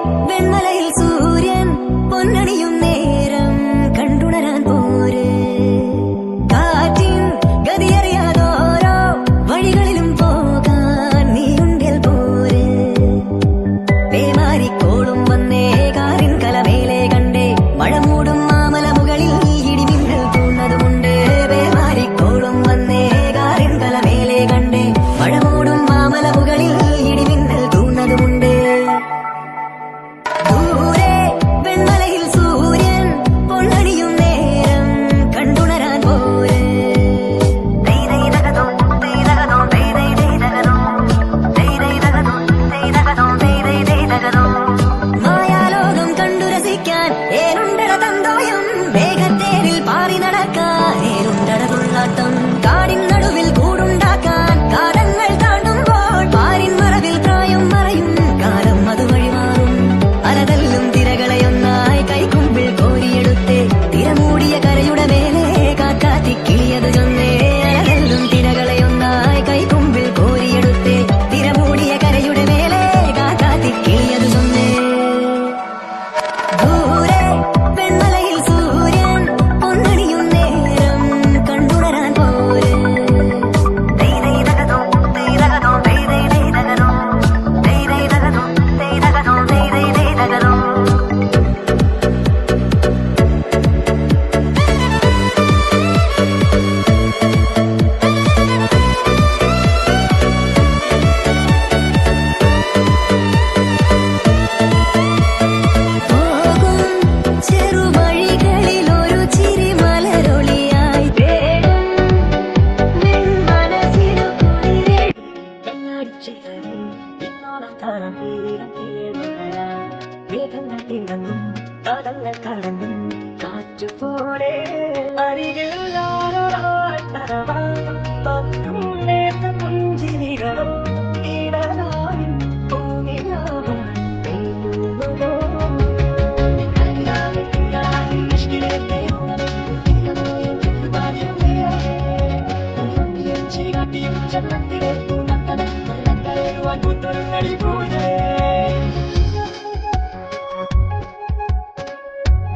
വെൺമലയിൽ സൂര്യൻ പൊന്നണിയും നേരം കണ്ടുണരാൻ പോര്. കാറ്റിൻ ഗതിയറിയാതോരോ വഴികളിലും പോകാൻ നീയുണ്ടിൽ പോര്. പേമാരിക്കോളും വന്നേ കാറിൻ കലമേലെ കണ്ടേ മഴ മൂടും മാമല മുകളിൽ ഇടിമിന്നൽ തൂന്നതുമുണ്ട്. പേമാരിക്കോളും വന്നേ കാറിൻ കലമേലെ കണ്ടേ മഴ മൂടും മാമല മുകളിൽ ഇടിമിന്നൽ തൂന്നതുമുണ്ട്. ദൂരെ വെൺമലയിൽ സൂര്യൻ പൊന്നണിയും നേരം കണ്ടുണരാൻ പോര്. മായാലോകം കണ്ടു രസിക്കാൻ ഏനുണ്ടട തന്തോയം. വേഗത്തേരിൽ പാറി നടക്കാൻ ഏനുണ്ടട തുള്ളാട്ടം. കാടിൻ നടുവിൽ കൂടുണ്ടാക്കാൻ കാലങ്ങൾ താണ്ടുമ്പോൾ പാരിൻ മറവിൽ പ്രായം മറയും കാലം അത് വഴിമാറും. അലതല്ലും തിരകളെയൊന്നായി കൈക്കുമ്പിൾ കോരിയെടുത്തേ തിരമൂടിയ കരയുടെ മേലെ കാക്കാത്തി കിളിയത് ചൊന്നേ. അലതല്ലും തിരകളെയൊന്നായി കൈക്കുമ്പിൾ കോരിയെടുത്തേ തിരമൂടിയ കരയുടെ മേലെ കാക്കാത്തി കിളിയത് ചൊന്നേ. ദൂരെ വെൺമലയിൽ സൂര്യൻ പൊന്നണിയും നേരം കണ്ടുണരാൻ പോര്. പോകും ചെറുവഴികളിൽ ഒരു ചിരി മലരൊളിയായി വേഗം നിൻ മനസ്സിനു കുളിരേ. കടങ്ങൾ കടന്നും കാറ്റുപോലെ അരികിൽ പുഞ്ചിരികളും ഇടനായും പൂനിലാവും പെയ്യുന്നതോ. ിലെ